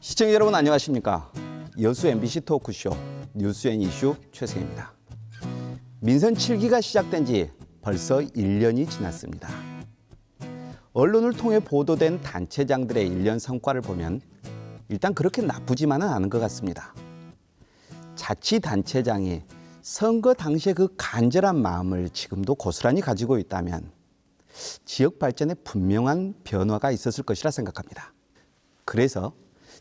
시청자 여러분 안녕하십니까? 여수 MBC 토크쇼 뉴스 앤 이슈 최승입니다. 민선 7기가 시작된 지 벌써 1년이 지났습니다. 언론을 통해 보도된 단체장들의 1년 성과를 보면 일단 그렇게 나쁘지만은 않은 것 같습니다. 자치단체장이 선거 당시의 그 간절한 마음을 지금도 고스란히 가지고 있다면 지역 발전에 분명한 변화가 있었을 것이라 생각합니다. 그래서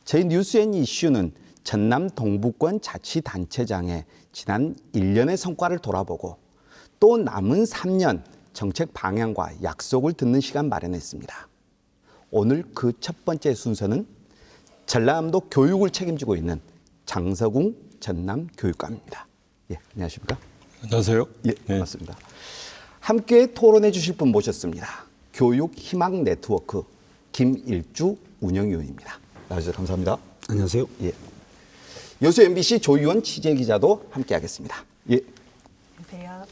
저희 뉴스 앤 이슈는 전남 동부권 자치단체장의 지난 1년의 성과를 돌아보고 또 남은 3년 정책 방향과 약속을 듣는 시간 마련했습니다. 오늘 그 첫 번째 순서는 전라남도 교육을 책임지고 있는 장서궁 전남교육감입니다. 예, 안녕하십니까? 안녕하세요. 예, 반갑습니다. 함께 토론해 주실 분 모셨습니다. 교육 희망 네트워크 김일주 운영위원입니다. 나와주셔서 감사합니다. 안녕하세요. 예. 여수 MBC 조유원 취재기자도 함께하겠습니다. 예. 안녕하세요.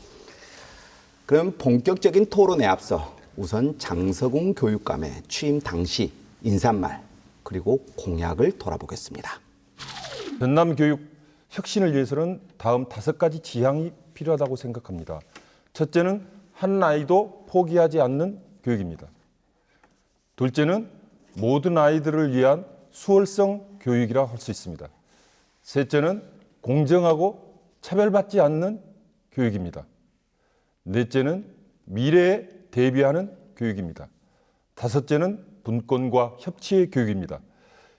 그럼 본격적인 토론에 앞서 우선 장서궁 교육감의 취임 당시 인사말 그리고 공약을 돌아보겠습니다. 전남 교육 혁신을 위해서는 다음 5가지 지향이 필요하다고 생각합니다. 첫째는 한 아이도 포기하지 않는 교육입니다. 둘째는 모든 아이들을 위한 수월성 교육이라 할 수 있습니다. 셋째는 공정하고 차별받지 않는 교육입니다. 넷째는 미래에 대비하는 교육입니다. 다섯째는 분권과 협치의 교육입니다.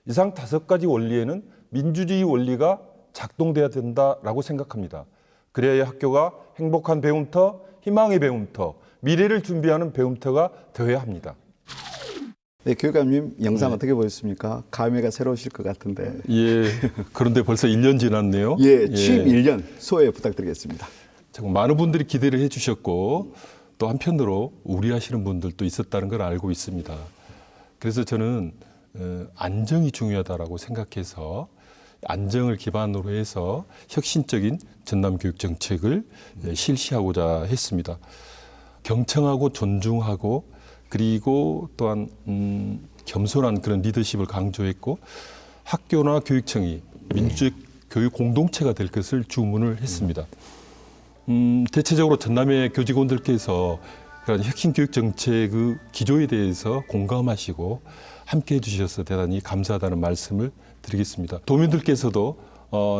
이상 5가지 원리에는 민주주의 원리가 작동돼야 된다라고 생각합니다. 그래야 학교가 행복한 배움터, 희망의 배움터, 미래를 준비하는 배움터가 되어야 합니다. 네, 교육감님 영상 어떻게 보셨습니까? 감회가 새로우실 것 같은데. 예, 그런데 벌써 1년 지났네요. 예, 취임 1년 소회 부탁드리겠습니다. 정말 많은 분들이 기대를 해주셨고 또 한편으로 우려하시는 분들도 있었다는 걸 알고 있습니다. 그래서 저는 안정이 중요하다고 생각해서 안정을 기반으로 해서 혁신적인 전남교육 정책을 실시하고자 했습니다. 경청하고 존중하고 그리고 또한 겸손한 그런 리더십을 강조했고 학교나 교육청이 민주적 교육 공동체가 될 것을 주문을 했습니다. 대체적으로 전남의 교직원들께서 그런 혁신 교육 정책의 기조에 대해서 공감하시고 함께 해주셔서 대단히 감사하다는 말씀을 드리겠습니다. 도민들께서도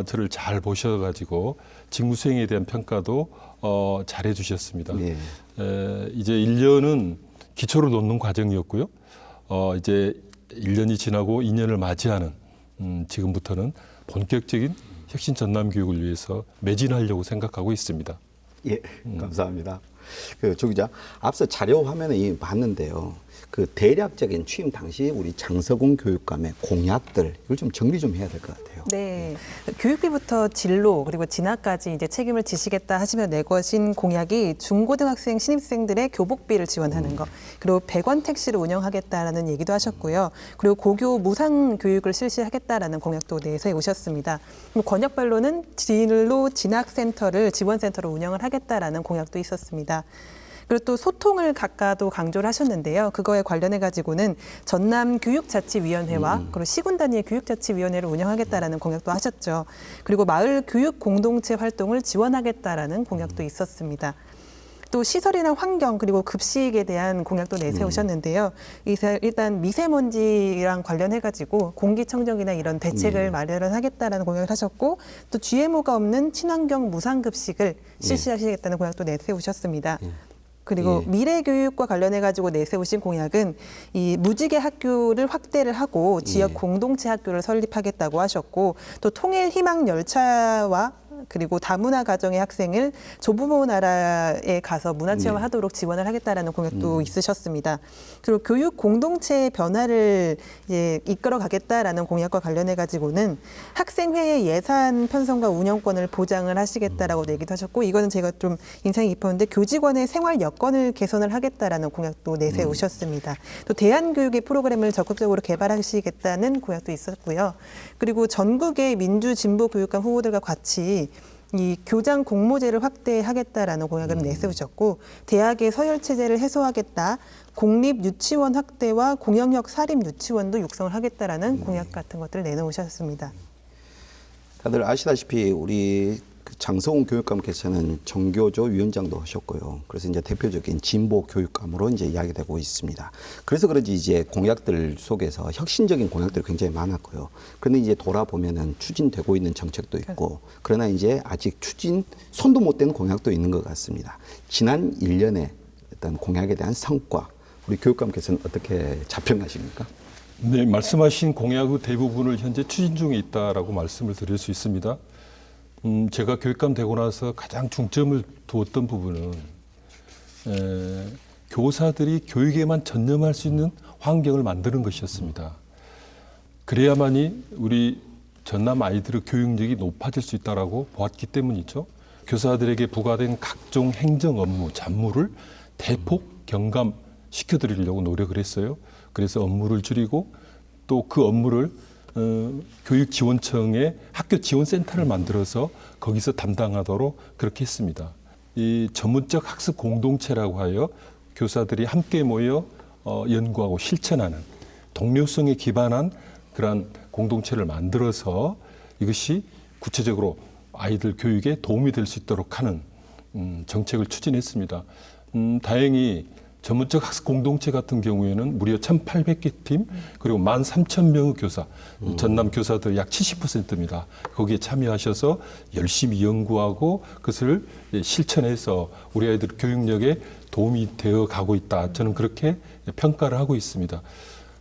저를 잘 보셔가지고 직무 수행에 대한 평가도 잘 해주셨습니다. 네. 이제 1년은 기초를 놓는 과정이었고요. 이제 1년이 지나고 2년을 맞이하는 지금부터는 본격적인 혁신 전남 교육을 위해서 매진하려고 생각하고 있습니다. 예, 감사합니다. 조 기자, 앞서 자료 화면에 봤는데요. 그 대략적인 취임 당시 우리 장서궁 교육감의 공약들 이걸 좀 정리 좀 해야 될 것 같아요. 네, 교육비부터 진로 그리고 진학까지 이제 책임을 지시겠다 하시며 내거신 공약이 중고등학생 신입생들의 교복비를 지원하는 것, 그리고 100원 택시를 운영하겠다라는 얘기도 하셨고요. 그리고 고교 무상 교육을 실시하겠다라는 공약도 내세우셨습니다. 그리고 권역별로는 진로 진학센터를 지원센터로 운영을 하겠다라는 공약도 있었습니다. 그리고 또 소통을 각가도 강조를 하셨는데요. 그거에 관련해 가지고는 전남 교육자치위원회와 그리고 시군 단위의 교육자치위원회를 운영하겠다라는 공약도 하셨죠. 그리고 마을 교육 공동체 활동을 지원하겠다라는 공약도 있었습니다. 또 시설이나 환경 그리고 급식에 대한 공약도 내세우셨는데요. 일단 미세먼지랑 관련해 가지고 공기청정이나 이런 대책을 마련하겠다라는 공약을 하셨고 또 GMO가 없는 친환경 무상급식을 실시하시겠다는 공약도 내세우셨습니다. 그리고 미래교육과 관련해 가지고 내세우신 공약은 이 무지개 학교를 확대를 하고 지역 공동체 학교를 설립하겠다고 하셨고 또 통일 희망 열차와 그리고 다문화 가정의 학생을 조부모 나라에 가서 문화체험을 하도록 지원을 하겠다라는 공약도 있으셨습니다. 그리고 교육 공동체의 변화를 이끌어 가겠다라는 공약과 관련해 가지고는 학생회의 예산 편성과 운영권을 보장을 하시겠다라고 얘기도 하셨고 이거는 제가 좀 인상이 깊었는데 교직원의 생활 여건을 개선을 하겠다라는 공약도 내세우셨습니다. 또 대안교육의 프로그램을 적극적으로 개발하시겠다는 공약도 있었고요. 그리고 전국의 민주 진보 교육감 후보들과 같이 이 교장 공모제를 확대하겠다라는 공약을 내세우셨고 대학의 서열 체제를 해소하겠다. 공립 유치원 확대와 공영역 사립 유치원도 육성을 하겠다라는 공약 같은 것들을 내놓으셨습니다. 다들 아시다시피 우리 그 장성훈 교육감께서는 정교조 위원장도 하셨고요. 그래서 이제 대표적인 진보 교육감으로 이제 이야기되고 있습니다. 그래서 그런지 이제 공약들 속에서 혁신적인 공약들이 굉장히 많았고요. 그런데 이제 돌아보면은 추진되고 있는 정책도 있고, 그러나 이제 아직 손도 못 대는 공약도 있는 것 같습니다. 지난 1년의 어떤 공약에 대한 성과, 우리 교육감께서는 어떻게 자평하십니까? 네, 말씀하신 공약의 대부분을 현재 추진 중에 있다라고 말씀을 드릴 수 있습니다. 제가 교육감 되고 나서 가장 중점을 두었던 부분은 교사들이 교육에만 전념할 수 있는 환경을 만드는 것이었습니다. 그래야만이 우리 전남 아이들의 교육력이 높아질 수 있다라고 보았기 때문이죠. 교사들에게 부과된 각종 행정 업무, 잡무를 대폭 경감시켜드리려고 노력을 했어요. 그래서 업무를 줄이고 또 그 업무를 교육지원청의 학교지원센터를 만들어서 거기서 담당하도록 그렇게 했습니다. 이 전문적 학습 공동체라고 하여 교사들이 함께 모여 연구하고 실천하는 동료성에 기반한 그러한 공동체를 만들어서 이것이 구체적으로 아이들 교육에 도움이 될 수 있도록 하는 정책을 추진했습니다. 다행히 전문적 학습 공동체 같은 경우에는 무려 1,800개 팀 그리고 13,000명의 교사, 전남 교사들 약 70%입니다. 거기에 참여하셔서 열심히 연구하고 그것을 실천해서 우리 아이들 교육력에 도움이 되어 가고 있다. 저는 그렇게 평가를 하고 있습니다.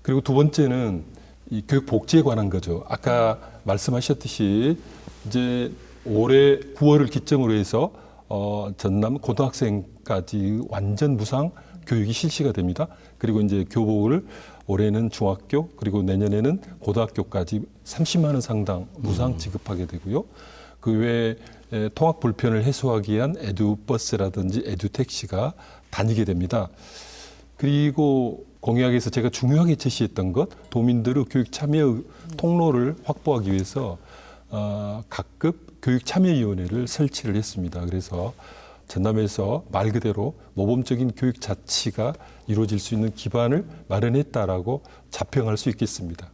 그리고 두 번째는 이 교육 복지에 관한 거죠. 아까 말씀하셨듯이 이제 올해 9월을 기점으로 해서 전남 고등학생까지 완전 무상 교육이 실시가 됩니다. 그리고 이제 교복을 올해는 중학교 그리고 내년에는 고등학교까지 30만 원 상당 무상 지급하게 되고요. 그 외에 통학 불편을 해소하기 위한 에듀버스라든지 에듀택시가 다니게 됩니다. 그리고 공약에서 제가 중요하게 제시했던 것, 도민들의 교육 참여 통로를 확보하기 위해서 각급 교육참여위원회를 설치를 했습니다. 그래서 전남에서 말 그대로 모범적인 교육 자치가 이루어질 수 있는 기반을 마련했다라고 자평할 수 있겠습니다.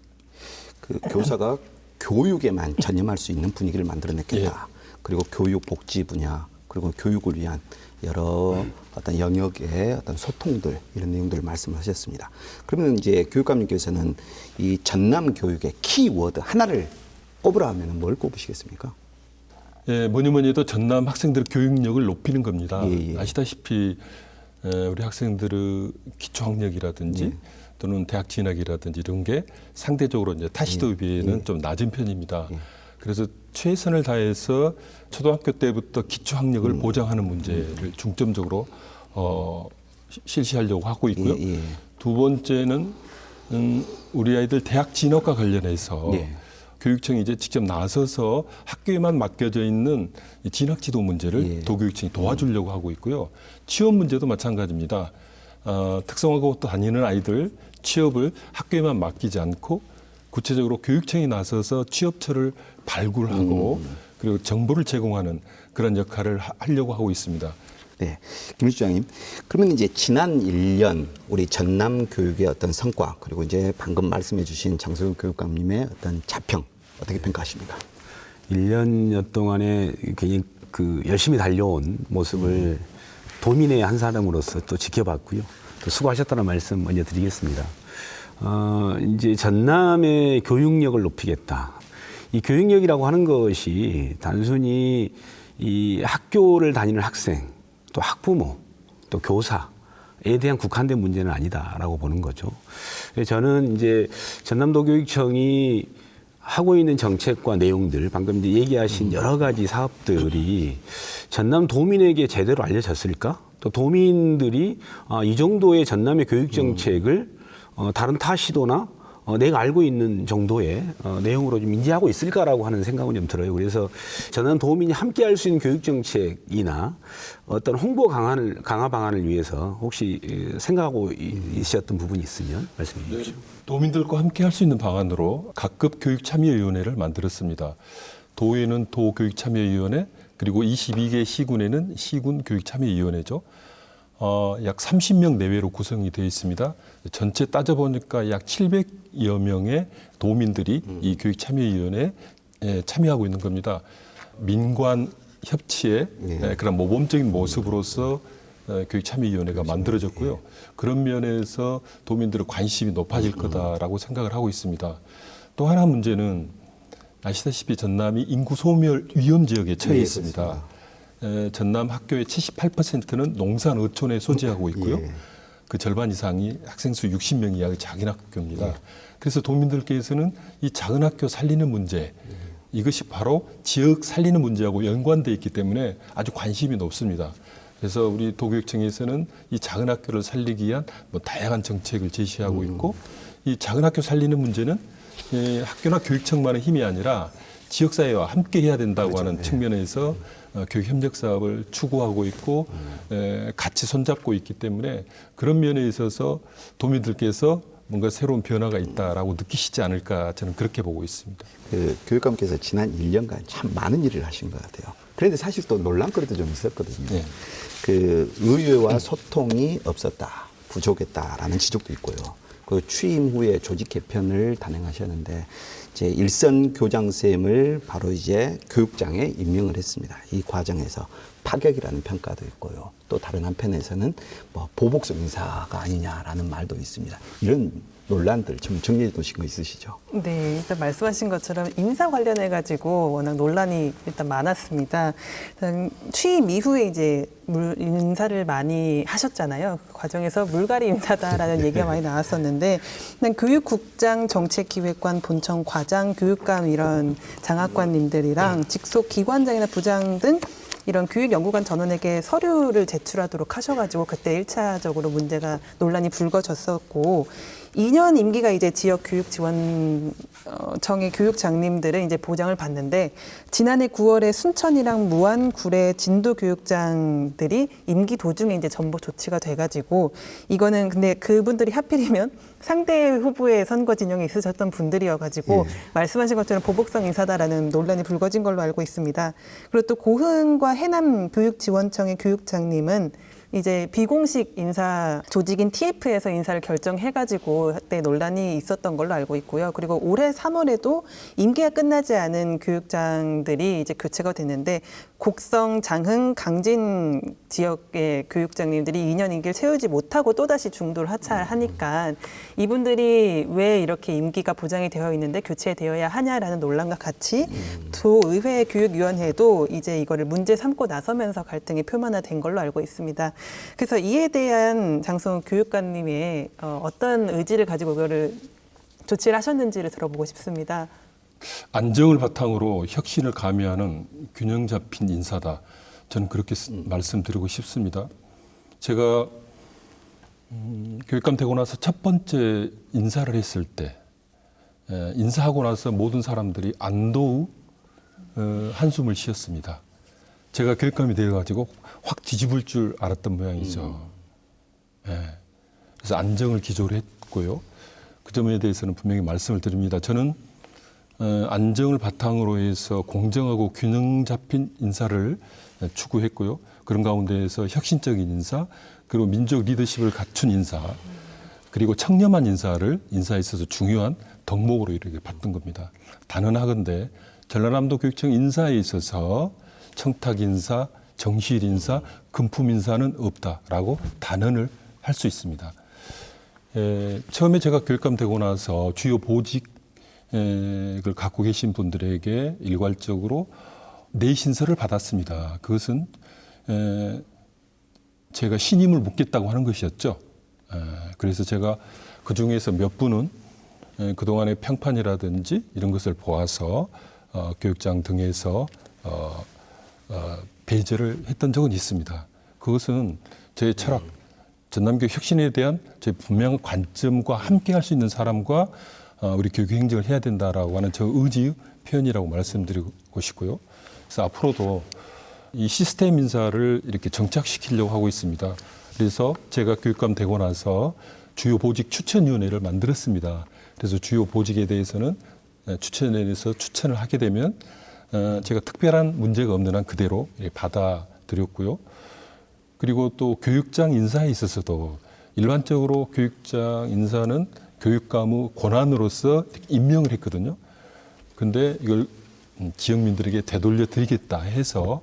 그 교사가 교육에만 전념할 수 있는 분위기를 만들어냈겠다. 그리고 교육 복지 분야, 그리고 교육을 위한 여러 어떤 영역의 어떤 소통들 이런 내용들을 말씀하셨습니다. 그러면 이제 교육감님께서는 이 전남 교육의 키워드 하나를 꼽으라 하면 뭘 꼽으시겠습니까? 예, 뭐니 해도 전남 학생들의 교육력을 높이는 겁니다. 예. 아시다시피 우리 학생들의 기초학력이라든지 또는 대학 진학이라든지 이런 게 상대적으로 이제 타시도에 비해는 좀 낮은 편입니다. 그래서 최선을 다해서 초등학교 때부터 기초학력을 보장하는 문제를 중점적으로 실시하려고 하고 있고요. 두 번째는 우리 아이들 대학 진학과 관련해서 교육청이 이제 직접 나서서 학교에만 맡겨져 있는 진학 지도 문제를 도교육청이 도와주려고 하고 있고요. 취업 문제도 마찬가지입니다. 특성화고 다니는 아이들 취업을 학교에만 맡기지 않고 구체적으로 교육청이 나서서 취업처를 발굴하고 그리고 정보를 제공하는 그런 역할을 하려고 하고 있습니다. 네, 김 실장님. 그러면 이제 지난 1년 우리 전남 교육의 어떤 성과 그리고 이제 방금 말씀해주신 장성훈 교육감님의 어떤 자평 어떻게 평가하십니까? 1년여 동안에 굉장히 열심히 달려온 모습을 도민의 한 사람으로서 또 지켜봤고요. 또 수고하셨다는 말씀 먼저 드리겠습니다. 이제 전남의 교육력을 높이겠다. 이 교육력이라고 하는 것이 단순히 이 학교를 다니는 학생, 또 학부모, 또 교사에 대한 국한된 문제는 아니다라고 보는 거죠. 그래서 저는 이제 전남도교육청이 하고 있는 정책과 내용들, 방금 이제 얘기하신 여러 가지 사업들이 전남 도민에게 제대로 알려졌을까? 또 도민들이 이 정도의 전남의 교육 정책을 다른 타 시도나 내가 알고 있는 정도의 내용으로 좀 인지하고 있을까라고 하는 생각은 좀 들어요. 그래서 저는 도민이 함께 할 수 있는 교육 정책이나 어떤 홍보 강화 방안을 위해서 혹시 생각하고 있으셨던 부분이 있으면 말씀해 주십시오. 도민들과 함께 할 수 있는 방안으로 각급 교육참여위원회를 만들었습니다. 도에는 도교육참여위원회, 그리고 22개 시군에는 시군 교육참여위원회죠. 약 30명 내외로 구성이 되어 있습니다. 전체 따져보니까 약 700여 명의 도민들이 이 교육참여위원회에 참여하고 있는 겁니다. 민관 협치의 그런 모범적인 모습으로서 교육참여위원회가 만들어졌고요. 그런 면에서 도민들의 관심이 높아질 거다라고 생각을 하고 있습니다. 또 하나 문제는 아시다시피 전남이 인구 소멸 위험 지역에 처해 있습니다. 전남 학교의 78%는 농산 어촌에 소재하고 있고요. 그 절반 이상이 학생 수 60명 이하의 작은 학교입니다. 그래서 도민들께서는 이 작은 학교 살리는 문제, 이것이 바로 지역 살리는 문제하고 연관되어 있기 때문에 아주 관심이 높습니다. 그래서 우리 도교육청에서는 이 작은 학교를 살리기 위한 다양한 정책을 제시하고 있고, 이 작은 학교 살리는 문제는 학교나 교육청만의 힘이 아니라 지역사회와 함께 해야 된다고 하는 측면에서 교육 협력 사업을 추구하고 있고 같이 손잡고 있기 때문에 그런 면에 있어서 도민들께서 뭔가 새로운 변화가 있다라고 느끼시지 않을까 저는 그렇게 보고 있습니다. 그 교육감께서 지난 1년간 참 많은 일을 하신 것 같아요. 그런데 사실 또 논란거리도 좀 있었거든요. 네. 그 의회와 소통이 없었다, 부족했다라는 지적도 있고요. 그 취임 후에 조직 개편을 단행하셨는데 이제 일선 교장쌤을 바로 이제 교육장에 임명을 했습니다. 이 과정에서 파격이라는 평가도 있고요. 또 다른 한편에서는 뭐 보복성 인사가 아니냐라는 말도 있습니다. 이런 논란들 좀 정리해 두신 거 있으시죠? 네, 일단 말씀하신 것처럼 인사 관련해 가지고 워낙 논란이 일단 많았습니다. 일단 취임 이후에 이제 인사를 많이 하셨잖아요. 그 과정에서 물갈이 인사다라는 얘기가 많이 나왔었는데, 일단 교육국장, 정책기획관, 본청 과장, 교육감 이런 장학관님들이랑 직속 기관장이나 부장 등 이런 교육연구관 전원에게 서류를 제출하도록 하셔가지고 그때 1차적으로 문제가 논란이 불거졌었고, 2년 임기가 이제 지역 교육지원청의 교육장님들은 이제 보장을 받는데, 지난해 9월에 순천이랑 무안, 구례, 진도 교육장들이 임기 도중에 이제 전보 조치가 돼가지고, 이거는 근데 그분들이 하필이면 상대 후보의 선거 진영에 있으셨던 분들이어가지고 말씀하신 것처럼 보복성 인사다라는 논란이 불거진 걸로 알고 있습니다. 그리고 또 고흥과 해남 교육지원청의 교육장님은 이제 비공식 인사 조직인 TF에서 인사를 결정해가지고 그때 논란이 있었던 걸로 알고 있고요. 그리고 올해 3월에도 임기가 끝나지 않은 교육장들이 이제 교체가 됐는데, 곡성, 장흥, 강진 지역의 교육장님들이 2년 임기를 채우지 못하고 또다시 중도를 하차하니까 이분들이 왜 이렇게 임기가 보장이 되어 있는데 교체되어야 하냐라는 논란과 같이 도의회 교육위원회도 이제 이거를 문제 삼고 나서면서 갈등이 표면화된 걸로 알고 있습니다. 그래서 이에 대한 장성훈 교육감님의 어떤 의지를 가지고 이거를 조치를 하셨는지를 들어보고 싶습니다. 안정을 바탕으로 혁신을 가미하는 균형 잡힌 인사다. 저는 그렇게 말씀드리고 싶습니다. 제가 교육감 되고 나서 첫 번째 인사를 했을 때, 인사하고 나서 모든 사람들이 안도의 한숨을 쉬었습니다. 제가 교육감이 되어가지고 확 뒤집을 줄 알았던 모양이죠. 그래서 안정을 기조로 했고요. 그 점에 대해서는 분명히 말씀을 드립니다. 저는 안정을 바탕으로 해서 공정하고 균형 잡힌 인사를 추구했고요. 그런 가운데에서 혁신적인 인사, 그리고 민족 리더십을 갖춘 인사, 그리고 청렴한 인사를 인사에 있어서 중요한 덕목으로 이렇게 봤던 겁니다. 단언하건대 전라남도 교육청 인사에 있어서 청탁 인사, 정실 인사, 금품 인사는 없다라고 단언을 할 수 있습니다. 처음에 제가 교육감 되고 나서 주요 보직을 갖고 계신 분들에게 일괄적으로 내신서를 받았습니다. 그것은 제가 신임을 묻겠다고 하는 것이었죠. 그래서 제가 그 중에서 몇 분은 그동안의 평판이라든지 이런 것을 보아서 교육장 등에서 배제를 했던 적은 있습니다. 그것은 제 철학, 전남교육 혁신에 대한 제 분명한 관점과 함께 할 수 있는 사람과 우리 교육 행정을 해야 된다라고 하는 저 의지의 표현이라고 말씀드리고 싶고요. 그래서 앞으로도 이 시스템 인사를 이렇게 정착시키려고 하고 있습니다. 그래서 제가 교육감 되고 나서 주요 보직 추천위원회를 만들었습니다. 그래서 주요 보직에 대해서는 추천위원회에서 추천을 하게 되면 제가 특별한 문제가 없는 한 그대로 받아들였고요. 그리고 또 교육장 인사에 있어서도 일반적으로 교육장 인사는 교육감의 권한으로서 임명을 했거든요. 근데 이걸 지역민들에게 되돌려 드리겠다 해서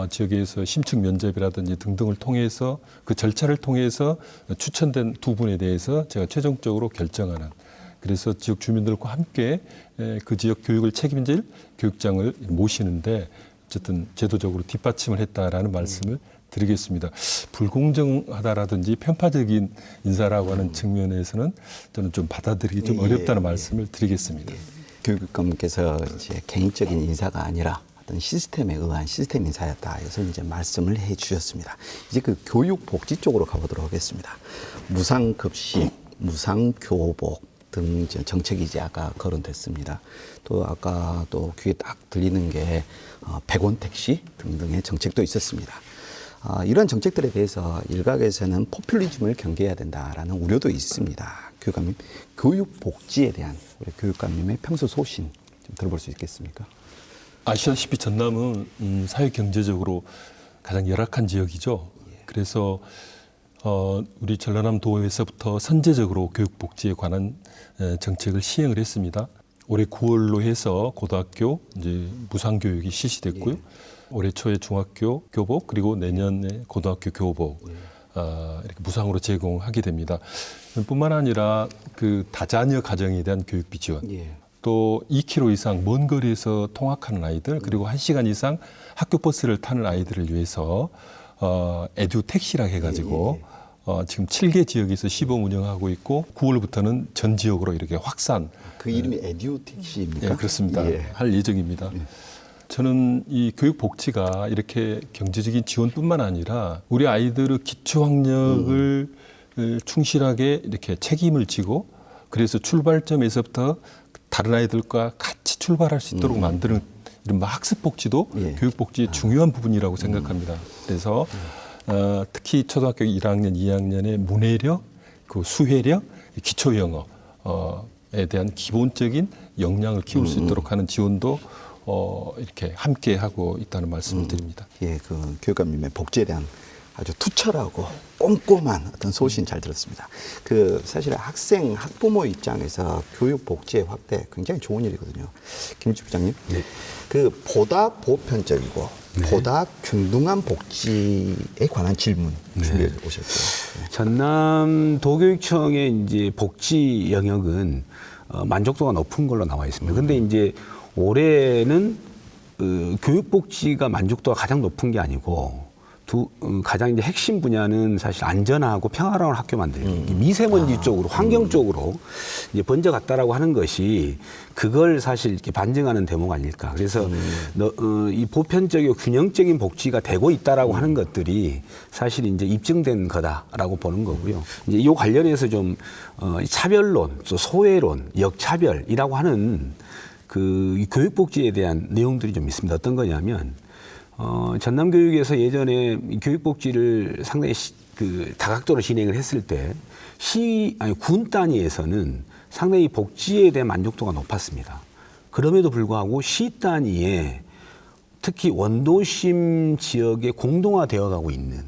지역에서 심층 면접이라든지 등등을 통해서 그 절차를 통해서 추천된 두 분에 대해서 제가 최종적으로 결정하는, 그래서 지역 주민들과 함께 그 지역 교육을 책임질 교육장을 모시는데 어쨌든 제도적으로 뒷받침을 했다라는 말씀을 드리겠습니다. 불공정하다라든지 편파적인 인사라고 하는 측면에서는 저는 좀 받아들이기 좀 어렵다는 말씀을 드리겠습니다. 교육감께서 이제 개인적인 인사가 아니라 어떤 시스템에 의한 시스템 인사였다 해서 이제 말씀을 해 주셨습니다. 이제 그 교육복지 쪽으로 가보도록 하겠습니다. 무상급식, 무상교복 등 이제 정책이 이제 아까 거론됐습니다. 또 아까 또 귀에 딱 들리는 게 100원 택시 등등의 정책도 있었습니다. 이런 정책들에 대해서 일각에서는 포퓰리즘을 경계해야 된다라는 우려도 있습니다. 교육감님, 교육복지에 대한 우리 교육감님의 평소 소신 좀 들어볼 수 있겠습니까? 아시다시피 전남은 사회 경제적으로 가장 열악한 지역이죠. 그래서 우리 전라남 도에서부터 선제적으로 교육복지에 관한 정책을 시행을 했습니다. 올해 9월로 해서 고등학교 이제 무상교육이 실시됐고요. 올해 초에 중학교 교복, 그리고 내년에 고등학교 교복 이렇게 무상으로 제공하게 됩니다. 뿐만 아니라 그 다자녀 가정에 대한 교육비 지원, 또 2km 이상 먼 거리에서 통학하는 아이들, 그리고 1시간 이상 학교 버스를 타는 아이들을 위해서 에듀 택시라 해가지고 지금 7개 지역에서 시범 운영하고 있고 9월부터는 전 지역으로 이렇게 확산. 그 이름이 에듀 택시입니까? 네, 그렇습니다. 할 예정입니다. 저는 이 교육 복지가 이렇게 경제적인 지원뿐만 아니라 우리 아이들의 기초 학력을 충실하게 이렇게 책임을 지고, 그래서 출발점에서부터 다른 아이들과 같이 출발할 수 있도록 만드는 이런 학습 복지도 교육 복지의 중요한 부분이라고 생각합니다. 그래서 특히 초등학교 1학년, 2학년의 문해력, 그 수해력, 기초 영어에 대한 기본적인 역량을 키울 수 있도록 하는 지원도 이렇게 함께 하고 있다는 말씀을 드립니다. 예, 그 교육감님의 복지에 대한 아주 투철하고 꼼꼼한 어떤 소신 잘 들었습니다. 그 사실 학생, 학부모 입장에서 교육 복지의 확대 굉장히 좋은 일이거든요. 김일주 부장님, 그 보다 보편적이고 보다 균등한 복지에 관한 질문 준비해 오셨고요. 전남 도교육청의 이제 복지 영역은 만족도가 높은 걸로 나와 있습니다. 근데 이제 올해는 교육복지가 만족도가 가장 높은 게 아니고 가장 이제 핵심 분야는 사실 안전하고 평화로운 학교 만들기, 미세먼지 쪽으로, 환경 쪽으로 이제 번져갔다라고 하는 것이 그걸 사실 이렇게 반증하는 대목 아닐까. 그래서 이 보편적이고 균형적인 복지가 되고 있다라고 하는 것들이 사실 이제 입증된 거다라고 보는 거고요. 이제 이 관련해서 좀 차별론, 또 소외론, 역차별이라고 하는 그 교육복지에 대한 내용들이 좀 있습니다. 어떤 거냐면 전남교육에서 예전에 교육복지를 상당히 다각도로 진행을 했을 때 군 단위에서는 상당히 복지에 대한 만족도가 높았습니다. 그럼에도 불구하고 시 단위에 특히 원도심 지역에 공동화되어 가고 있는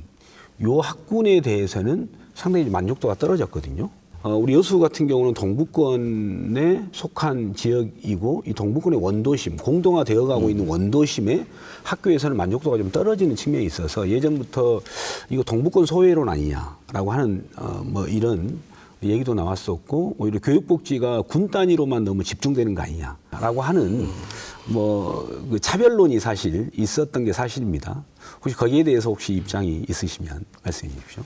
요 학군에 대해서는 상당히 만족도가 떨어졌거든요. 우리 여수 같은 경우는 동부권에 속한 지역이고 이 동부권의 원도심, 공동화되어 가고 있는 원도심의 학교에서는 만족도가 좀 떨어지는 측면이 있어서 예전부터 이거 동부권 소외론 아니냐라고 하는 뭐 이런 얘기도 나왔었고, 오히려 교육복지가 군 단위로만 너무 집중되는 거 아니냐라고 하는 그 차별론이 사실 있었던 게 사실입니다. 혹시 거기에 대해서 혹시 입장이 있으시면 말씀해 주십시오.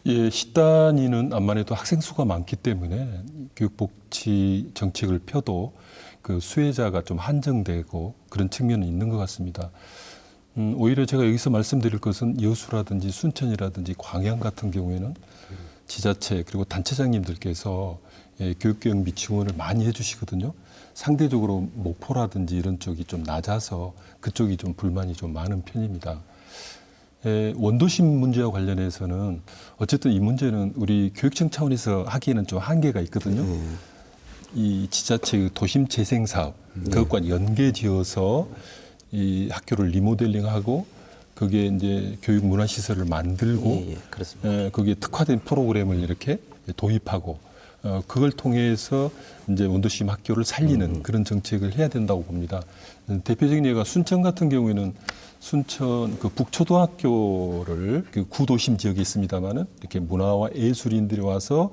예, 시 단위는 암만 해도 학생 수가 많기 때문에 교육복지 정책을 펴도 그 수혜자가 좀 한정되고 그런 측면은 있는 것 같습니다. 오히려 제가 여기서 말씀드릴 것은 여수라든지 순천이라든지 광양 같은 경우에는 지자체 그리고 단체장님들께서 교육경비 지원을 많이 해주시거든요. 상대적으로 목포라든지 이런 쪽이 좀 낮아서 그쪽이 좀 불만이 좀 많은 편입니다. 원도심 문제와 관련해서는 어쨌든 이 문제는 우리 교육청 차원에서 하기에는 좀 한계가 있거든요. 이 지자체 도심 재생 사업 그것과 연계지어서 이 학교를 리모델링하고 거기에 이제 교육 문화 시설을 만들고 그렇습니다. 거기에 특화된 프로그램을 이렇게 도입하고 그걸 통해서 이제 원도심 학교를 살리는 그런 정책을 해야 된다고 봅니다. 대표적인 예가 순천 같은 경우에는 순천 그 북초등학교를 그 구도심 지역에 있습니다만은 이렇게 문화와 예술인들이 와서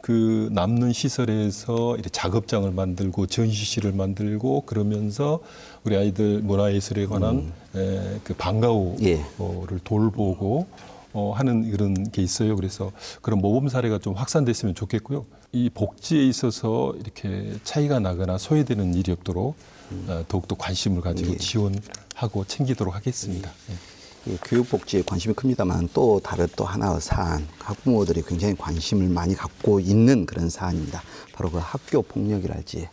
그 남는 시설에서 이렇게 작업장을 만들고 전시실을 만들고 그러면서 우리 아이들 문화예술에 관한 그 방과후를 돌보고 하는 그런 게 있어요. 그래서 그런 모범 사례가 좀 확산됐으면 좋겠고요. 이 복지에 있어서 이렇게 차이가 나거나 소외되는 일이 없도록 더욱더 관심을 가지고 지원하고 챙기도록 하겠습니다. 교육복지에 관심이 큽니다만 또 다른 또 하나의 사안, 학부모들이 굉장히 관심을 많이 갖고 있는 그런 사안입니다. 바로 그 학교 폭력이랄지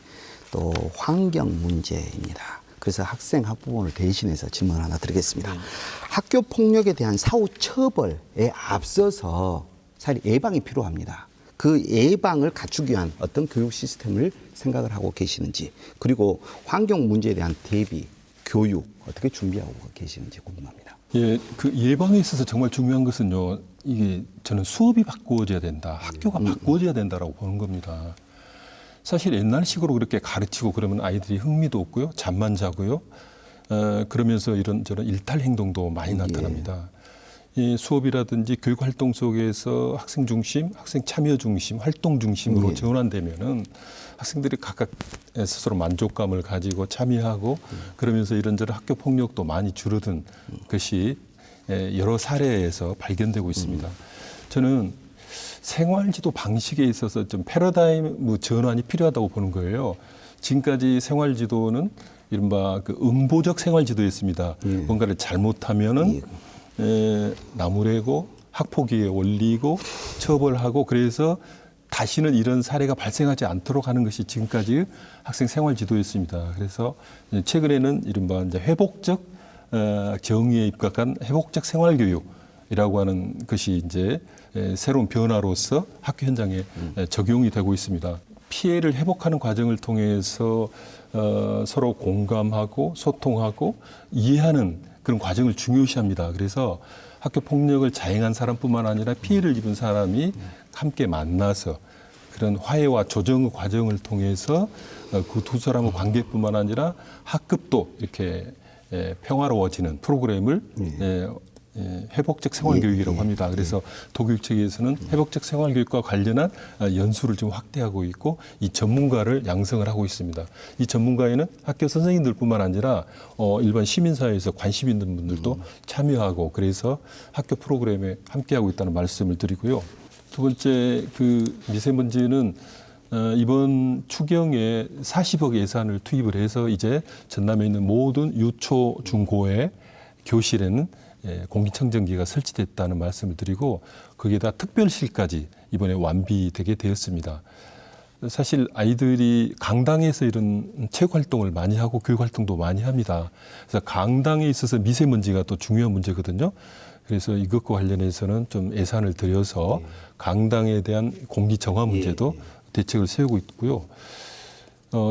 또 환경 문제입니다. 그래서 학생, 학부모를 대신해서 질문 하나 드리겠습니다. 학교 폭력에 대한 사후 처벌에 앞서서 사실 예방이 필요합니다. 그 예방을 갖추기 위한 어떤 교육 시스템을 생각을 하고 계시는지, 그리고 환경 문제에 대한 대비, 교육 어떻게 준비하고 계시는지 궁금합니다. 예, 그 예방에 있어서 정말 중요한 것은요, 이게 저는 수업이 바꾸어져야 된다, 학교가 바꾸어져야 된다라고 보는 겁니다. 사실 옛날식으로 그렇게 가르치고 그러면 아이들이 흥미도 없고요, 잠만 자고요, 그러면서 이런저런 일탈 행동도 많이 나타납니다. 이 수업이라든지 교육 활동 속에서 학생 중심, 학생 참여 중심, 활동 중심으로 전환되면은 학생들이 각각 스스로 만족감을 가지고 참여하고 그러면서 이런저런 학교 폭력도 많이 줄어든 것이 여러 사례에서 발견되고 있습니다. 저는 생활지도 방식에 있어서 좀 패러다임 전환이 필요하다고 보는 거예요. 지금까지 생활지도는 이른바 그 응보적 생활지도였습니다. 뭔가를 잘못하면은 나무래고 학폭위에 올리고 처벌하고 그래서 다시는 이런 사례가 발생하지 않도록 하는 것이 지금까지 학생 생활 지도였습니다. 그래서 최근에는 이른바 이제 회복적 정의에 입각한 회복적 생활 교육이라고 하는 것이 이제 새로운 변화로서 학교 현장에 적용이 되고 있습니다. 피해를 회복하는 과정을 통해서 서로 공감하고 소통하고 이해하는 그런 과정을 중요시합니다. 그래서 학교 폭력을 자행한 사람뿐만 아니라 피해를 입은 사람이 함께 만나서 그런 화해와 조정의 과정을 통해서 그 두 사람의 관계뿐만 아니라 학급도 이렇게 평화로워지는 프로그램을 회복적 생활교육이라고 합니다. 그래서 도교육 체계에서는 회복적 생활교육과 관련한 연수를 좀 확대하고 있고 이 전문가를 양성을 하고 있습니다. 이 전문가에는 학교 선생님들뿐만 아니라 일반 시민사회에서 관심 있는 분들도 참여하고 그래서 학교 프로그램에 함께하고 있다는 말씀을 드리고요. 두 번째, 그 미세먼지는 이번 추경에 40억 예산을 투입을 해서 이제 전남에 있는 모든 유초, 중고의 교실에는 공기청정기가 설치됐다는 말씀을 드리고 거기에다 특별실까지 이번에 완비되게 되었습니다. 사실 아이들이 강당에서 이런 체육 활동을 많이 하고 교육 활동도 많이 합니다. 그래서 강당에 있어서 미세먼지가 또 중요한 문제거든요. 그래서 이것과 관련해서는 좀 예산을 들여서 강당에 대한 공기 정화 문제도 대책을 세우고 있고요.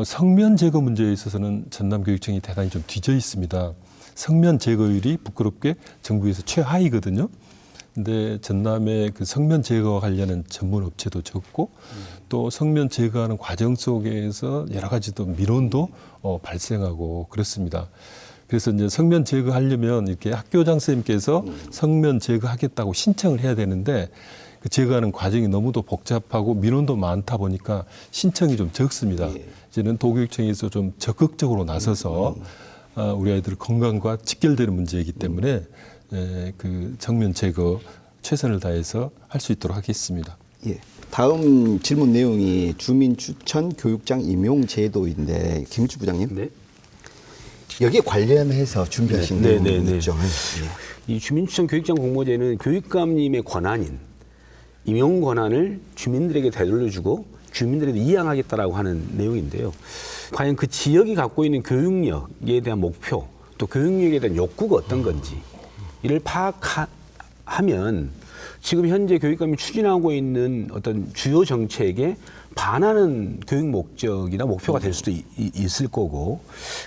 성면 제거 문제에 있어서는 전남교육청이 대단히 좀 뒤져 있습니다. 성면 제거율이 부끄럽게 정부에서 최하위거든요. 근데 전남의 그 성면 제거와 관련한 전문 업체도 적고 또 성면 제거하는 과정 속에서 여러 가지 또 민원도 발생하고 그렇습니다. 그래서 이제 성면 제거하려면 이렇게 학교장 선생님께서 성면 제거하겠다고 신청을 해야 되는데 그 제거하는 과정이 너무도 복잡하고 민원도 많다 보니까 신청이 좀 적습니다. 이제는 도교육청에서 좀 적극적으로 나서서 우리 아이들 건강과 직결되는 문제이기 때문에 그 정면 제거 최선을 다해서 할 수 있도록 하겠습니다. 예. 다음 질문 내용이 주민 추천 교육장 임용 제도인데 김일주 부장님. 네. 여기에 관련해서 준비하신 내용이 있죠. 이 주민추천 교육장 공모제는 교육감님의 권한인 임용 권한을 주민들에게 되돌려주고 주민들에게 이양하겠다라고 하는 내용인데요. 과연 그 지역이 갖고 있는 교육력에 대한 목표, 또 교육력에 대한 욕구가 어떤 건지 이를 파악하면 지금 현재 교육감이 추진하고 있는 어떤 주요 정책에 반하는 교육 목적이나 목표가 될 수도 있을 거고,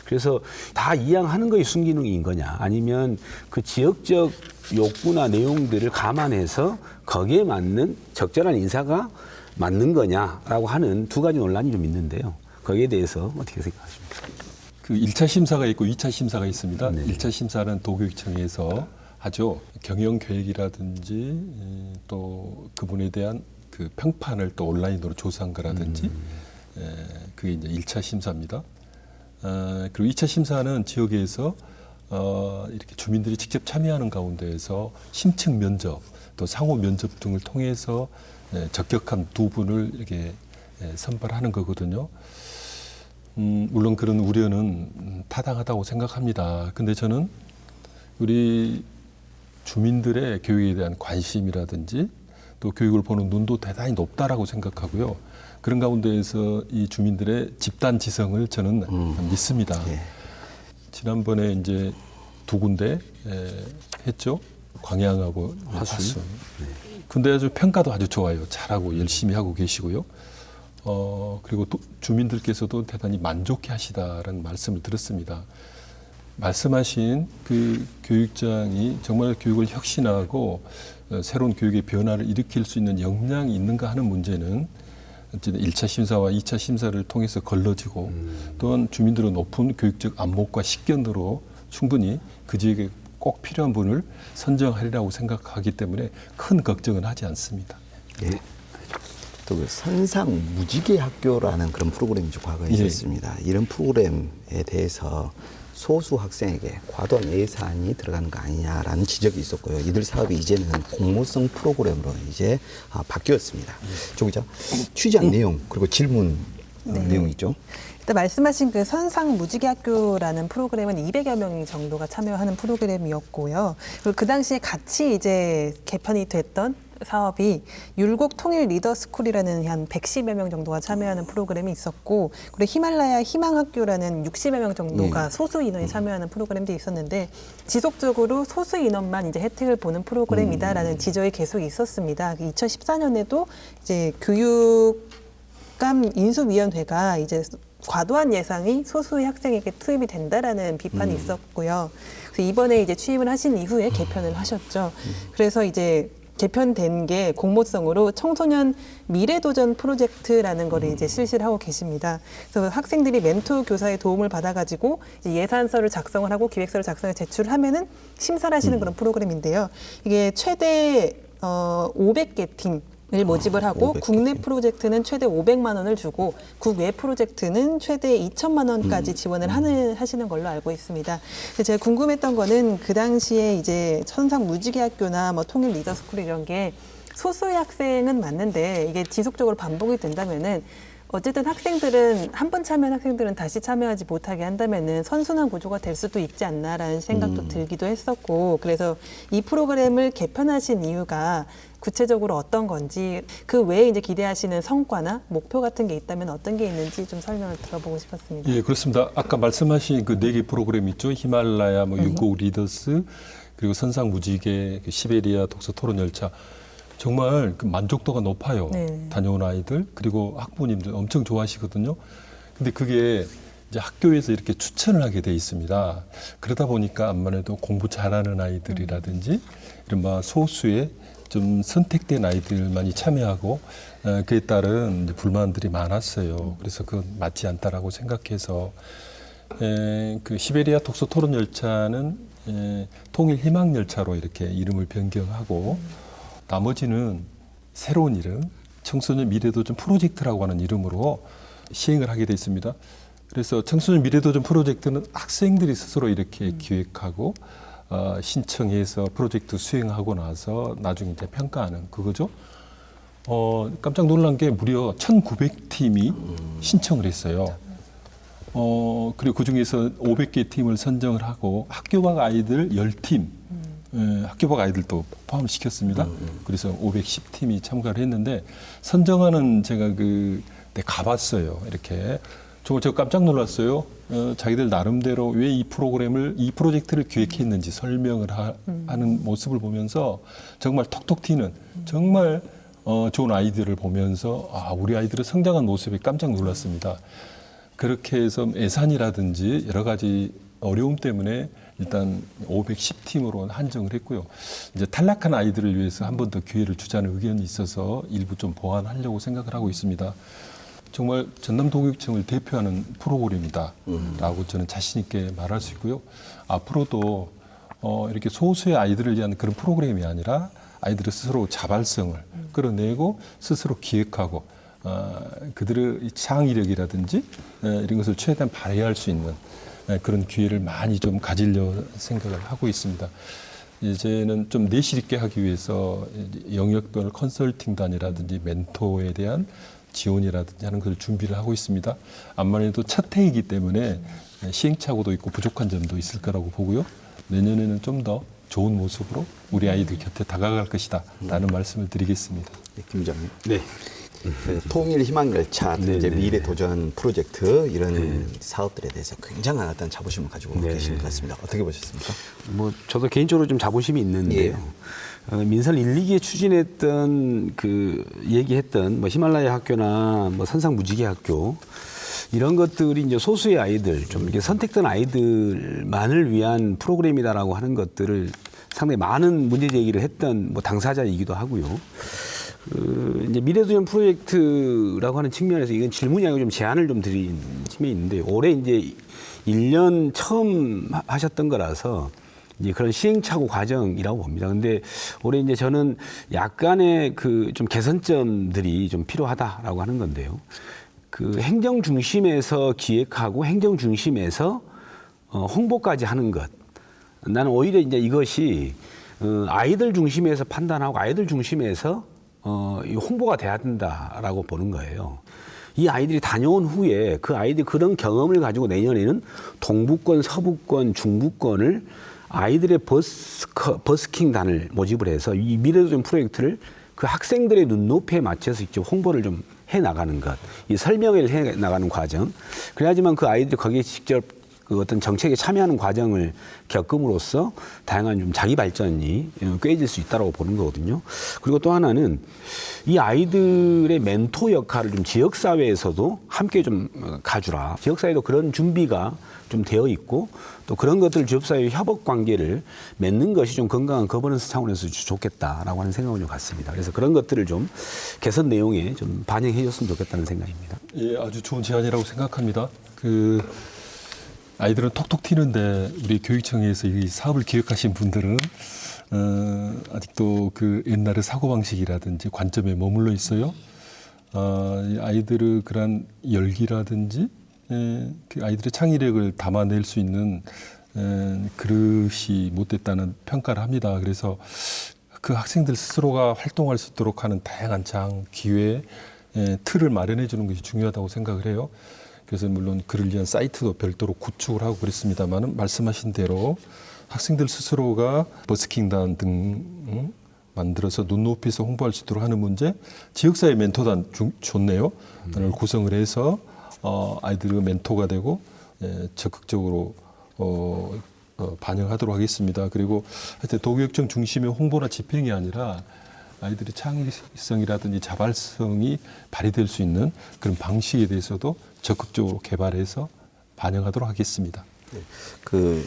그래서 다 이양하는 것이 순기능인 거냐, 아니면 그 지역적 욕구나 내용들을 감안해서 거기에 맞는 적절한 인사가 맞는 거냐라고 하는 두 가지 논란이 좀 있는데요. 거기에 대해서 어떻게 생각하십니까? 그 1차 심사가 있고 2차 심사가 있습니다. 네. 1차 심사는 도교육청에서 하죠. 경영 계획이라든지 또 그분에 대한 그 평판을 또 온라인으로 조사한 거라든지 그게 이제 1차 심사입니다. 그리고 2차 심사는 지역에서 이렇게 주민들이 직접 참여하는 가운데에서 심층 면접 또 상호 면접 등을 통해서 적격한 두 분을 이렇게 선발하는 거거든요. 물론 그런 우려는 타당하다고 생각합니다. 근데 저는 우리 주민들의 교육에 대한 관심이라든지 또 교육을 보는 눈도 대단히 높다라고 생각하고요. 그런 가운데에서 이 주민들의 집단 지성을 저는 믿습니다. 예. 지난번에 이제 두 군데 했죠. 광양하고 하수. 근데 아주 평가도 아주 좋아요. 잘하고 열심히 하고 계시고요. 그리고 또 주민들께서도 대단히 만족해 하시다라는 말씀을 들었습니다. 말씀하신 그 교육장이 정말 교육을 혁신하고 새로운 교육의 변화를 일으킬 수 있는 역량이 있는가 하는 문제는 어쨌든 1차 심사와 2차 심사를 통해서 걸러지고 또한 주민들은 높은 교육적 안목과 식견으로 충분히 그 지역에 꼭 필요한 분을 선정하리라고 생각하기 때문에 큰 걱정은 하지 않습니다. 예. 또 그 선상 무지개 학교라는 그런 프로그램이 좀 과거에 예. 있었습니다. 이런 프로그램에 대해서 소수 학생에게 과도한 예산이 들어가는 거 아니냐라는 지적이 있었고요. 이들 사업이 이제는 공모성 프로그램으로 이제 바뀌었습니다. 조 기자, 취재한 내용 그리고 질문 내용이 있죠. 일단 말씀하신 그 선상 무지개 학교라는 프로그램은 200여 명이 정도가 참여하는 프로그램이었고요. 그리고 그 당시에 같이 이제 개편이 됐던 사업이 율곡 통일 리더스쿨이라는 한 110여 명 정도가 참여하는 프로그램이 있었고, 그리고 히말라야 희망학교라는 60여 명 정도가 소수 인원이 참여하는 프로그램도 있었는데, 지속적으로 소수 인원만 이제 혜택을 보는 프로그램이다라는 지적이 계속 있었습니다. 2014년에도 이제 교육감 인수위원회가 이제 과도한 예산이 소수의 학생에게 투입이 된다라는 비판이 있었고요. 그래서 이번에 이제 취임을 하신 이후에 개편을 하셨죠. 그래서 이제 개편된 게 공모성으로 청소년 미래도전 프로젝트라는 거를 이제 실시를 하고 계십니다. 그래서 학생들이 멘토 교사의 도움을 받아가지고 이제 예산서를 작성을 하고 기획서를 작성해 제출하면은 심사를 하시는 그런 프로그램인데요. 이게 최대 500개 팀. 을 모집을 하고 500개 국내 프로젝트는 최대 500만 원을 주고 국외 프로젝트는 최대 2천만 원까지 지원을 하시는 걸로 알고 있습니다. 제가 궁금했던 거는 그 당시에 이제 천상 무지개 학교나 뭐 통일 리더스쿨 이런 게 소수의 학생은 맞는데 이게 지속적으로 반복이 된다면은 어쨌든 학생들은 한 번 참여한 학생들은 다시 참여하지 못하게 한다면은 선순환 구조가 될 수도 있지 않나라는 생각도 들기도 했었고, 그래서 이 프로그램을 개편하신 이유가 구체적으로 어떤 건지, 그 외에 이제 기대하시는 성과나 목표 같은 게 있다면 어떤 게 있는지 좀 설명을 들어보고 싶었습니다. 예, 그렇습니다. 아까 말씀하신 그 4개 프로그램 있죠. 히말라야, 뭐 율곡 리더스, 그리고 선상 무지개, 그 시베리아 독서 토론 열차. 정말 그 만족도가 높아요. 네. 다녀온 아이들 그리고 학부모님들 엄청 좋아하시거든요. 근데 그게 이제 학교에서 이렇게 추천을 하게 돼 있습니다. 그러다 보니까 아무래도 공부 잘하는 아이들이라든지 이른바 소수의 좀 선택된 아이들만이 참여하고 그에 따른 이제 불만들이 많았어요. 그래서 그건 맞지 않다라고 생각해서 그 시베리아 독서 토론 열차는 통일 희망 열차로 이렇게 이름을 변경하고 나머지는 새로운 이름, 청소년 미래도전 프로젝트라고 하는 이름으로 시행을 하게 돼 있습니다. 그래서 청소년 미래도전 프로젝트는 학생들이 스스로 이렇게 기획하고 신청해서 프로젝트 수행하고 나서 나중에 이제 평가하는 그거죠. 깜짝 놀란 게 무려 1,900팀이 신청을 했어요. 그리고 그 중에서 500개 팀을 선정을 하고 학교 밖 아이들 10팀, 학교 밖 아이들도 포함시켰습니다. 그래서 510팀이 참가를 했는데 선정하는 제가 그때 가봤어요. 이렇게 정말 제가 깜짝 놀랐어요. 자기들 나름대로 왜 이 프로젝트를 기획했는지 설명을 하는 모습을 보면서 정말 톡톡 튀는 정말 좋은 아이들을 보면서 우리 아이들의 성장한 모습에 깜짝 놀랐습니다. 그렇게 해서 예산이라든지 여러 가지 어려움 때문에 일단 510팀으로 한정을 했고요. 이제 탈락한 아이들을 위해서 한 번 더 기회를 주자는 의견이 있어서 일부 좀 보완하려고 생각을 하고 있습니다. 정말 전남도교육청을 대표하는 프로그램이다라고 저는 자신 있게 말할 수 있고요. 앞으로도 이렇게 소수의 아이들을 위한 그런 프로그램이 아니라 아이들의 스스로 자발성을 끌어내고 스스로 기획하고 그들의 창의력이라든지 이런 것을 최대한 발휘할 수 있는 그런 기회를 많이 좀 가지려 생각을 하고 있습니다. 이제는 좀 내실 있게 하기 위해서 영역별 컨설팅단이라든지 멘토에 대한 지원이라든지 하는 것을 준비를 하고 있습니다. 암만 해도 첫 해이기 때문에 시행착오도 있고 부족한 점도 있을 거라고 보고요. 내년에는 좀 더 좋은 모습으로 우리 아이들 곁에 다가갈 것이다 라는 말씀을 드리겠습니다. 네, 김 부장님. 네. 통일 희망열차, 네, 이제 네. 미래 도전 프로젝트 이런 사업들에 대해서 굉장한 어떤 자부심을 가지고 네. 계신 것 같습니다. 어떻게 보셨습니까? 뭐 저도 개인적으로 좀 자부심이 있는데요. 민선 1, 2기에 추진했던 얘기했던 뭐 히말라야 학교나 뭐 산상 무지개 학교 이런 것들이 이제 소수의 아이들 좀 이렇게 선택된 아이들만을 위한 프로그램이다라고 하는 것들을 상당히 많은 문제 제기를 했던 뭐 당사자이기도 하고요. 이제 미래도전 프로젝트라고 하는 측면에서 이건 질문이 아니고 좀 제안을 좀 드린 측면이 있는데 올해 이제 1년 처음 하셨던 거라서 이제 그런 시행착오 과정이라고 봅니다. 근데 올해 이제 저는 약간의 좀 개선점들이 좀 필요하다라고 하는 건데요. 행정 중심에서 기획하고 행정 중심에서 홍보까지 하는 것. 나는 오히려 이제 이것이 아이들 중심에서 판단하고 아이들 중심에서 홍보가 돼야 된다라고 보는 거예요. 이 아이들이 다녀온 후에 그 아이들이 그런 경험을 가지고 내년에는 동부권, 서부권, 중부권을 아이들의 버스킹단을 모집을 해서 이 미래도전 프로젝트를 그 학생들의 눈높이에 맞춰서 직접 홍보를 좀 해 나가는 것, 이 설명을 해 나가는 과정. 그래야지만 그 아이들이 거기에 직접 어떤 정책에 참여하는 과정을 겪음으로써 다양한 좀 자기 발전이 꾀질 수 있다고 보는 거거든요. 그리고 또 하나는 이 아이들의 멘토 역할을 좀 지역사회에서도 함께 좀 가주라. 지역사회도 그런 준비가 좀 되어 있고 또 그런 것들 지역사회 협업 관계를 맺는 것이 좀 건강한 거버넌스 차원에서 좋겠다라고 하는 생각을 좀 갖습니다. 그래서 그런 것들을 좀 개선 내용에 좀 반영해 줬으면 좋겠다는 생각입니다. 예, 아주 좋은 제안이라고 생각합니다. 아이들은 톡톡 튀는데 우리 교육청에서 이 사업을 기획하신 분들은 아직도 옛날의 사고방식이라든지 관점에 머물러 있어요. 아이들의 그런 열기라든지 그 아이들의 창의력을 담아낼 수 있는 그릇이 못됐다는 평가를 합니다. 그래서 그 학생들 스스로가 활동할 수 있도록 하는 다양한 기회, 틀을 마련해 주는 것이 중요하다고 생각을 해요. 그래서 물론 그를 위한 사이트도 별도로 구축을 하고 그랬습니다만 말씀하신 대로 학생들 스스로가 버스킹단 등 만들어서 눈높이에서 홍보할 수 있도록 하는 문제, 지역사회 멘토단 좋네요. 을 구성을 해서 아이들의 멘토가 되고 적극적으로 반영하도록 하겠습니다. 그리고 하여튼 도교육청 중심의 홍보나 집행이 아니라 아이들의 창의성이라든지 자발성이 발휘될 수 있는 그런 방식에 대해서도 적극적으로 개발해서 반영하도록 하겠습니다. 그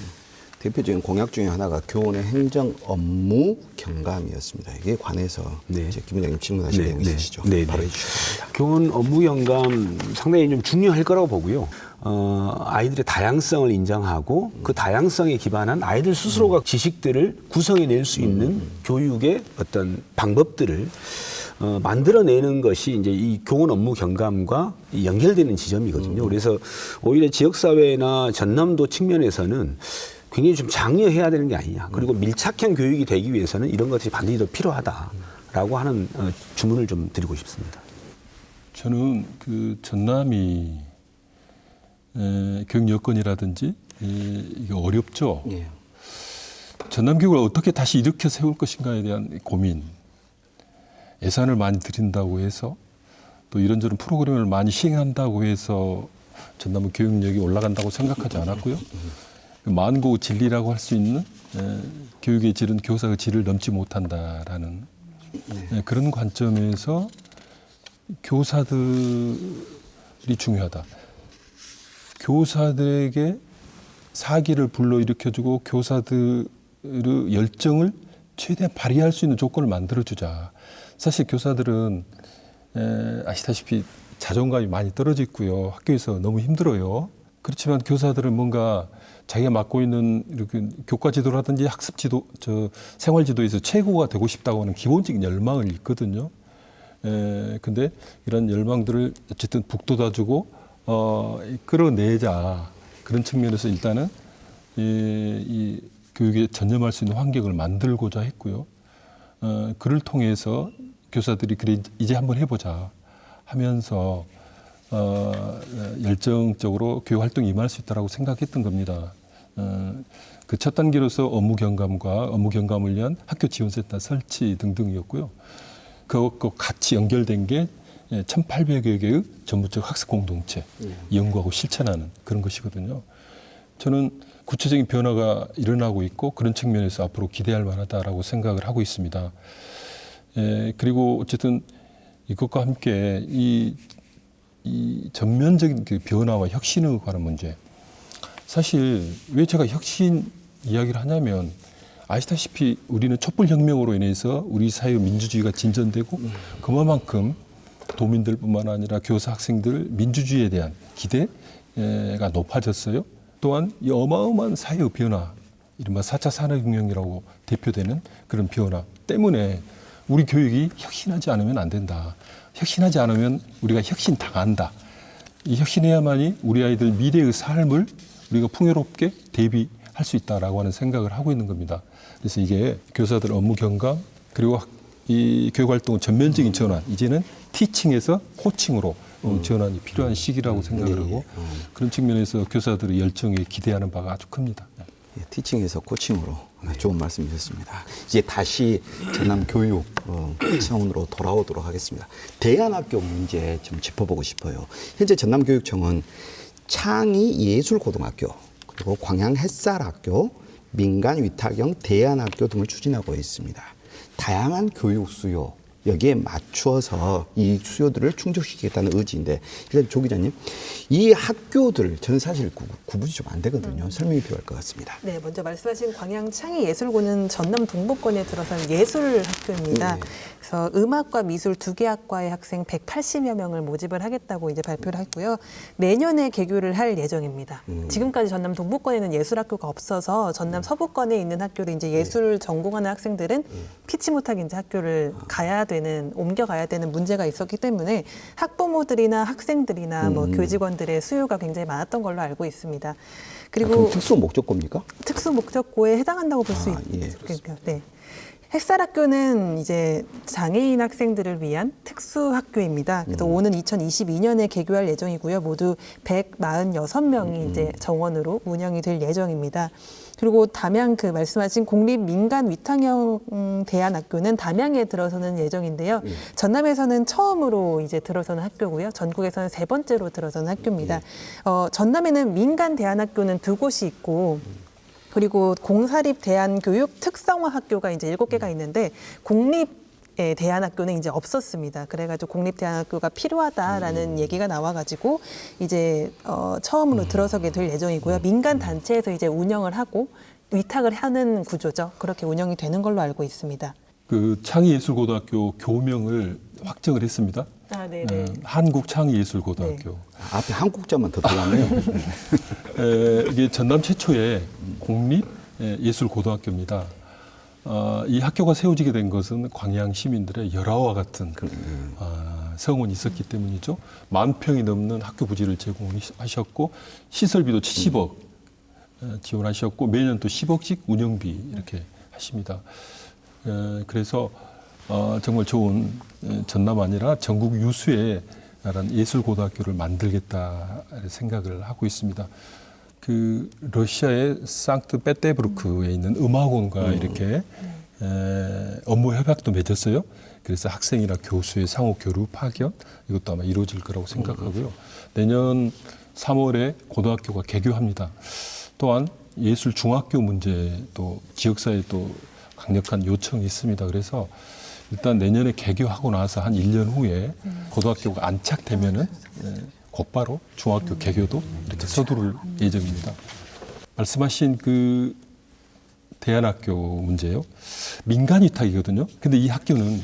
대표적인 공약 중에 하나가 교원의 행정 업무 경감이었습니다. 이게 관해서 네. 이제 김 부장님 질문하신 내용이 있으시죠? 바로 해주시기 바랍니다. 교원 업무 경감 상당히 좀 중요할 거라고 보고요. 아이들의 다양성을 인정하고 그 다양성에 기반한 아이들 스스로가 지식들을 구성해낼 수 있는 교육의 어떤 방법들을 만들어내는 것이 이제 이 교원 업무 경감과 연결되는 지점이거든요. 그래서 오히려 지역사회나 전남도 측면에서는 굉장히 좀 장려해야 되는 게 아니냐. 그리고 밀착형 교육이 되기 위해서는 이런 것이 반드시 더 필요하다라고 하는 주문을 좀 드리고 싶습니다. 저는 전남이 교육 여건이라든지 이게 어렵죠. 예. 전남 교육을 어떻게 다시 일으켜 세울 것인가에 대한 고민, 예산을 많이 들인다고 해서 또 이런저런 프로그램을 많이 시행한다고 해서 전남은 교육력이 올라간다고 생각하지 않았고요. 만고 진리라고 할 수 있는 교육의 질은 교사의 질을 넘지 못한다라는 그런 관점에서 교사들이 중요하다. 교사들에게 사기를 불러일으켜주고 교사들의 열정을 최대한 발휘할 수 있는 조건을 만들어주자. 사실 교사들은 아시다시피 자존감이 많이 떨어져 있고요. 학교에서 너무 힘들어요. 그렇지만 교사들은 뭔가 자기가 맡고 있는 이렇게 교과 지도라든지 학습 지도, 생활 지도에서 최고가 되고 싶다고 하는 기본적인 열망을 있거든요. 근데 이런 열망들을 어쨌든 북돋아주고 끌어내자. 그런 측면에서 일단은 이 교육에 전념할 수 있는 환경을 만들고자 했고요. 그를 통해서 교사들이 그래 이제 한번 해보자 하면서 열정적으로 교육 활동에 임할 수 있다고 생각했던 겁니다. 그 첫 단계로서 업무 경감을 위한 학교 지원센터 설치 등등이었고요. 그것과 같이 연결된 게 1,800여 개의 전문적 학습 공동체 연구하고 실천하는 그런 것이거든요. 저는 구체적인 변화가 일어나고 있고 그런 측면에서 앞으로 기대할 만하다라고 생각을 하고 있습니다. 그리고 어쨌든 이것과 함께 이 전면적인 그 변화와 혁신에 관한 문제. 사실 왜 제가 혁신 이야기를 하냐면 아시다시피 우리는 촛불혁명으로 인해서 우리 사회 민주주의가 진전되고 그만큼 도민들뿐만 아니라 교사 학생들 민주주의에 대한 기대가 높아졌어요. 또한 이 어마어마한 사회의 변화, 이른바 4차 산업혁명이라고 대표되는 그런 변화 때문에 우리 교육이 혁신하지 않으면 안 된다. 혁신하지 않으면 우리가 혁신당한다. 이 혁신해야만이 우리 아이들 미래의 삶을 우리가 풍요롭게 대비할 수 있다라고 하는 생각을 하고 있는 겁니다. 그래서 이게 교사들 업무 경감 그리고 이 교육활동은 전면적인 전환, 이제는 티칭에서 코칭으로 전환이 필요한 시기라고 생각을 하고 그런 측면에서 교사들의 열정에 기대하는 바가 아주 큽니다. 티칭에서 코칭으로 좋은 말씀이셨습니다. 이제 다시 전남 교육 차원으로 돌아오도록 하겠습니다. 대안학교 문제 좀 짚어보고 싶어요. 현재 전남교육청은 창의예술고등학교 그리고 광양햇살학교, 민간위탁형 대안학교 등을 추진하고 있습니다. 다양한 교육 수요 여기에 맞추어서 이 수요들을 충족시키겠다는 의지인데 일단 조 기자님 이 학교들 저는 사실 구분이 좀 안 되거든요. 설명이 필요할 것 같습니다. 네, 먼저 말씀하신 광양창의예술고는 전남 동부권에 들어선 예술학교입니다. 그래서 음악과 미술 2개 학과의 학생 180여 명을 모집을 하겠다고 이제 발표를 했고요. 내년에 개교를 할 예정입니다. 지금까지 전남 동부권에는 예술학교가 없어서 전남 서부권에 있는 학교를 이제 예술을 전공하는 학생들은 피치 못하게 이제 학교를 옮겨가야 되는 문제가 있었기 때문에 학부모들이나 학생들이나 뭐 교직원들의 수요가 굉장히 많았던 걸로 알고 있습니다. 그리고 그럼 특수 목적고입니까? 특수 목적고에 해당한다고 볼 수 있습니다. 네. 햇살학교는 이제 장애인 학생들을 위한 특수 학교입니다. 그래서 오는 2022년에 개교할 예정이고요. 모두 146명이 이제 정원으로 운영이 될 예정입니다. 그리고 담양 그 말씀하신 공립민간위탁형 대안학교는 담양에 들어서는 예정인데요. 전남에서는 처음으로 이제 들어서는 학교고요. 전국에서는 3번째로 들어서는 학교입니다. 전남에는 민간 대안학교는 2곳이 있고 그리고 공사립 대안교육 특성화 학교가 이제 7개가 있는데 대안학교는 이제 없었습니다. 그래가지고 공립대안학교가 필요하다라는 얘기가 나와가지고 이제 처음으로 들어서게 될 예정이고요. 민간 단체에서 이제 운영을 하고 위탁을 하는 구조죠. 그렇게 운영이 되는 걸로 알고 있습니다. 그 창의예술고등학교 교명을 확정을 했습니다. 아, 네네. 한국창의예술고등학교. 네. 앞에 한국자만 더 들어갔네요. 이게 전남 최초의 공립예술고등학교입니다. 이 학교가 세워지게 된 것은 광양 시민들의 열화와 같은 성원이 있었기 때문이죠. 10,000평이 넘는 학교 부지를 제공하셨고 시설비도 70억 지원하셨고 매년 또 10억씩 운영비 이렇게 하십니다. 그래서 정말 좋은 전남 아니라 전국 유수의 예술고등학교를 만들겠다 생각을 하고 있습니다. 그 러시아의 상트페테르부르크에 있는 음악원과 이렇게 업무 협약도 맺었어요. 그래서 학생이나 교수의 상호 교류 파견 이것도 아마 이루어질 거라고 생각하고요. 내년 3월에 고등학교가 개교합니다. 또한 예술 중학교 문제도 지역사회에 또 강력한 요청이 있습니다. 그래서 일단 내년에 개교하고 나서 한 1년 후에 고등학교가 안착되면은 곧바로 중학교 개교도 이렇게 서두를 예정입니다. 말씀하신 그 대안학교 문제요. 민간 위탁이거든요. 근데 이 학교는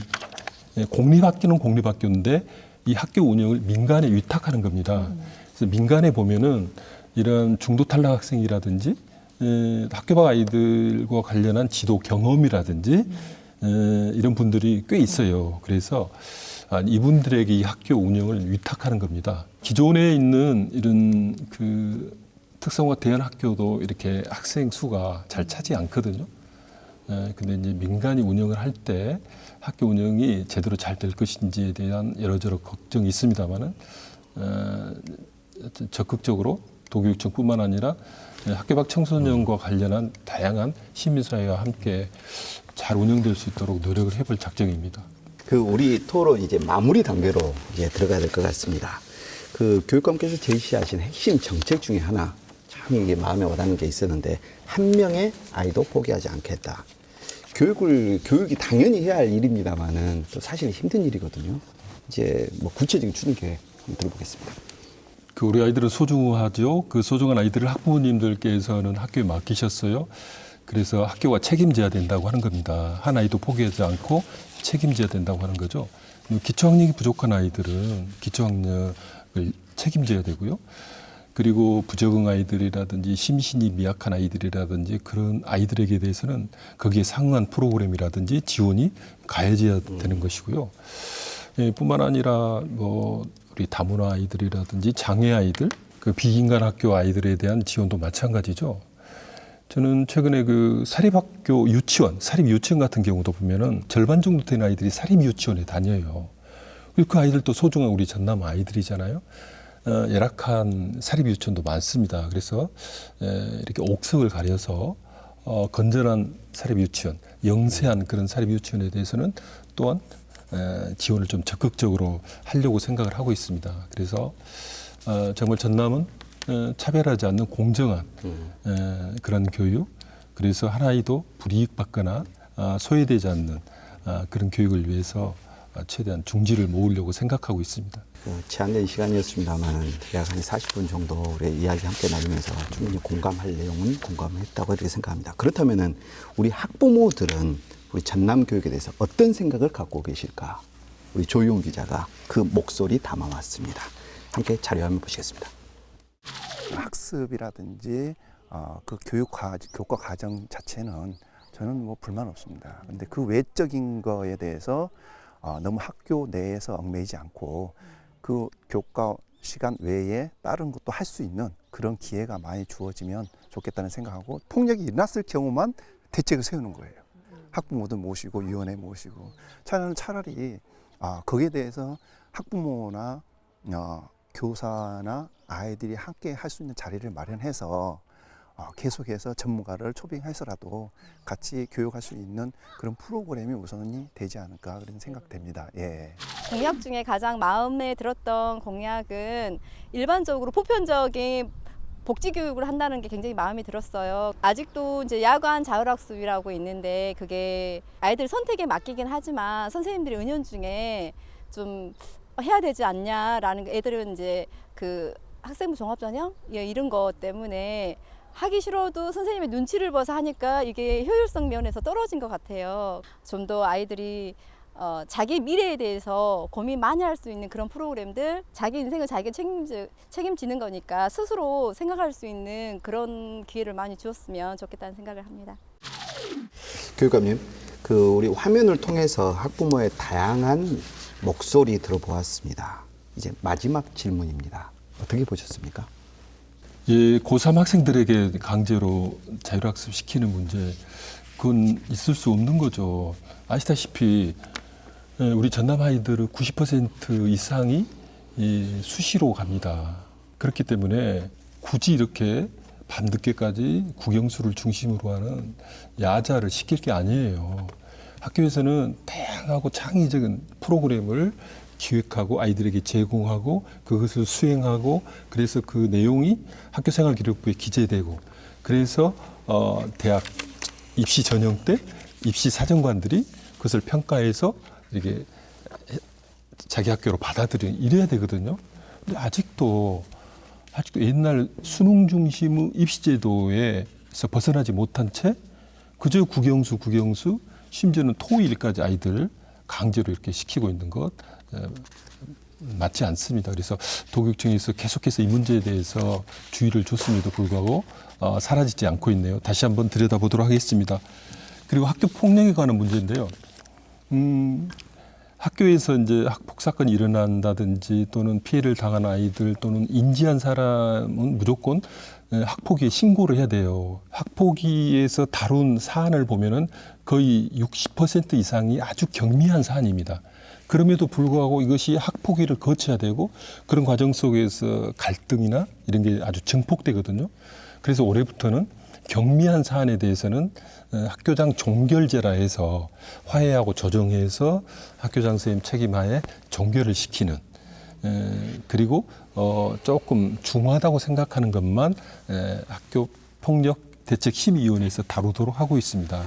공립학교는 공립학교인데 이 학교 운영을 민간에 위탁하는 겁니다. 그래서 민간에 보면은 이런 중도 탈락 학생이라든지 학교 밖 아이들과 관련한 지도 경험이라든지 이런 분들이 꽤 있어요. 그래서 이분들에게 이 학교 운영을 위탁하는 겁니다. 기존에 있는 이런 그 특성화 대안 학교도 이렇게 학생 수가 잘 차지 않거든요. 근데 이제 민간이 운영을 할 때 학교 운영이 제대로 잘 될 것인지에 대한 여러저러 걱정이 있습니다만은 적극적으로 도교육청뿐만 아니라 학교 밖 청소년과 관련한 다양한 시민사회와 함께 잘 운영될 수 있도록 노력을 해볼 작정입니다. 그 우리 토론 이제 마무리 단계로 이제 들어가야 될 것 같습니다. 그 교육감께서 제시하신 핵심 정책 중에 하나 참 이게 마음에 와닿는 게 있었는데 한 명의 아이도 포기하지 않겠다. 교육이 당연히 해야 할 일입니다만은 또 사실 힘든 일이거든요. 이제 뭐 구체적인 추진 계획 한번 들어보겠습니다. 그 우리 아이들은 소중하죠. 그 소중한 아이들을 학부모님들께서는 학교에 맡기셨어요. 그래서 학교가 책임져야 된다고 하는 겁니다. 한 아이도 포기하지 않고 책임져야 된다고 하는 거죠. 기초학력이 부족한 아이들은 기초학력을 책임져야 되고요. 그리고 부적응 아이들이라든지 심신이 미약한 아이들이라든지 그런 아이들에게 대해서는 거기에 상응한 프로그램이라든지 지원이 가해져야 되는 것이고요. 뿐만 아니라 뭐 우리 다문화 아이들이라든지 장애 아이들, 그 비인간 학교 아이들에 대한 지원도 마찬가지죠. 저는 최근에 그 사립학교 유치원, 사립유치원 같은 경우도 보면은 절반 정도 되는 아이들이 사립유치원에 다녀요. 그 아이들도 소중한 우리 전남 아이들이잖아요. 열악한 사립유치원도 많습니다. 그래서 이렇게 옥석을 가려서 건전한 사립유치원, 영세한 그런 사립유치원에 대해서는 또한 지원을 좀 적극적으로 하려고 생각을 하고 있습니다. 그래서 정말 전남은 차별하지 않는 공정한 그런 교육, 그래서 한 아이도 불이익받거나 소외되지 않는 그런 교육을 위해서 최대한 중지를 모으려고 생각하고 있습니다. 제한된 시간이었습니다만 약 한 40분 정도 우리 이야기 함께 나누면서 충분히 공감할 내용은 공감했다고 이렇게 생각합니다. 그렇다면은 우리 학부모들은 우리 전남 교육에 대해서 어떤 생각을 갖고 계실까? 우리 조용 기자가 그 목소리 담아왔습니다. 함께 자료 한번 보시겠습니다. 학습이라든지 그 교과 과정 자체는 저는 뭐 불만 없습니다. 근데 그 외적인 거에 대해서 너무 학교 내에서 얽매이지 않고 그 교과 시간 외에 다른 것도 할 수 있는 그런 기회가 많이 주어지면 좋겠다는 생각하고 폭력이 일어났을 경우만 대책을 세우는 거예요. 학부모들 모시고 위원회 모시고 차라리 거기에 대해서 학부모나 교사나 아이들이 함께 할 수 있는 자리를 마련해서 계속해서 전문가를 초빙해서라도 같이 교육할 수 있는 그런 프로그램이 우선이 되지 않을까 그런 생각됩니다. 예. 공약 중에 가장 마음에 들었던 공약은 일반적으로 보편적인 복지 교육을 한다는 게 굉장히 마음에 들었어요. 아직도 이제 야간 자율학습이라고 있는데 그게 아이들 선택에 맡기긴 하지만 선생님들이 은연중에 좀 해야 되지 않냐라는 애들은 이제 그 학생부 종합전형 이런 것 때문에 하기 싫어도 선생님의 눈치를 봐서 하니까 이게 효율성 면에서 떨어진 것 같아요. 좀 더 아이들이 자기 미래에 대해서 고민 많이 할 수 있는 그런 프로그램들, 자기 인생을 자기가 책임지는 거니까 스스로 생각할 수 있는 그런 기회를 많이 주었으면 좋겠다는 생각을 합니다. 교육감님, 그 우리 화면을 통해서 학부모의 다양한 목소리 들어보았습니다. 이제 마지막 질문입니다. 어떻게 보셨습니까? 예, 고3 학생들에게 강제로 자율학습 시키는 문제, 그건 있을 수 없는 거죠. 아시다시피 우리 전남 아이들은 90% 이상이 수시로 갑니다. 그렇기 때문에 굳이 이렇게 밤늦게까지 국영수를 중심으로 하는 야자를 시킬 게 아니에요. 학교에서는 다양하고 창의적인 프로그램을 기획하고 아이들에게 제공하고 그것을 수행하고 그래서 그 내용이 학교생활기록부에 기재되고 그래서 대학 입시 전형 때 입시 사정관들이 그것을 평가해서 이렇게 자기 학교로 받아들이는 이래야 되거든요. 근데 아직도 옛날 수능 중심의 입시제도에서 벗어나지 못한 채 그저 국영수 심지어는 토일까지 아이들 강제로 이렇게 시키고 있는 것 맞지 않습니다. 그래서 도교육청에서 계속해서 이 문제에 대해서 주의를 줬음에도 불구하고 사라지지 않고 있네요. 다시 한번 들여다보도록 하겠습니다. 그리고 학교 폭력에 관한 문제인데요. 학교에서 이제 학폭 사건이 일어난다든지 또는 피해를 당한 아이들 또는 인지한 사람은 무조건 학폭위에 신고를 해야 돼요. 학폭위에서 다룬 사안을 보면은 거의 60% 이상이 아주 경미한 사안입니다. 그럼에도 불구하고 이것이 학폭위를 거쳐야 되고 그런 과정 속에서 갈등이나 이런 게 아주 증폭되거든요. 그래서 올해부터는 경미한 사안에 대해서는 학교장 종결제라 해서 화해하고 조정해서 학교장 선생님 책임하에 종결을 시키는 그리고 조금 중하다고 생각하는 것만 학교 폭력 대책 심의위원회에서 다루도록 하고 있습니다.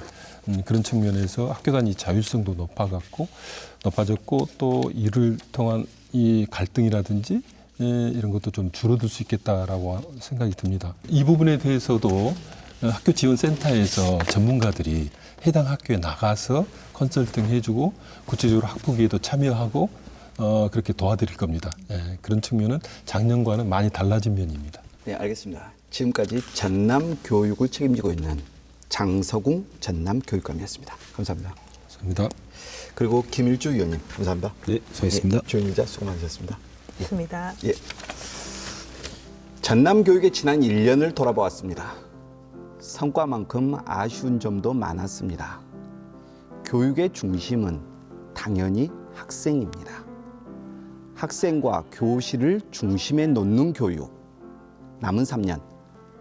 그런 측면에서 학교 단위 자율성도 높아졌고 또 이를 통한 이 갈등이라든지 이런 것도 좀 줄어들 수 있겠다라고 생각이 듭니다. 이 부분에 대해서도 학교 지원센터에서 전문가들이 해당 학교에 나가서 컨설팅 해주고 구체적으로 학폭위에도 참여하고 그렇게 도와드릴 겁니다. 그런 측면은 작년과는 많이 달라진 면입니다. 네, 알겠습니다. 지금까지 전남 교육을 책임지고 있는 장서궁 전남 교육감이었습니다. 감사합니다. 감사합니다. 그리고 김일주 위원님 감사합니다. 네, 수고했습니다. 조인 기자 수고 많으셨습니다. 있습니다. 예. 전남 교육의 지난 1년을 돌아보았습니다. 성과만큼 아쉬운 점도 많았습니다. 교육의 중심은 당연히 학생입니다. 학생과 교실을 중심에 놓는 교육. 남은 3년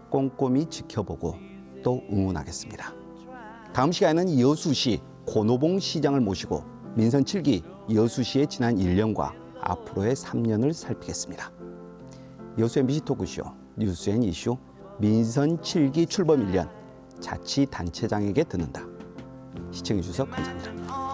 꼼꼼히 지켜보고 또 응원하겠습니다. 다음 시간에는 여수시 고노봉 시장을 모시고 민선 7기 여수시의 지난 1년과 앞으로의 3년을 살피겠습니다. 여수 MBC 토크쇼 뉴스 앤 이슈 민선 7기 출범 1년 자치단체장에게 듣는다. 시청해 주셔서 감사합니다.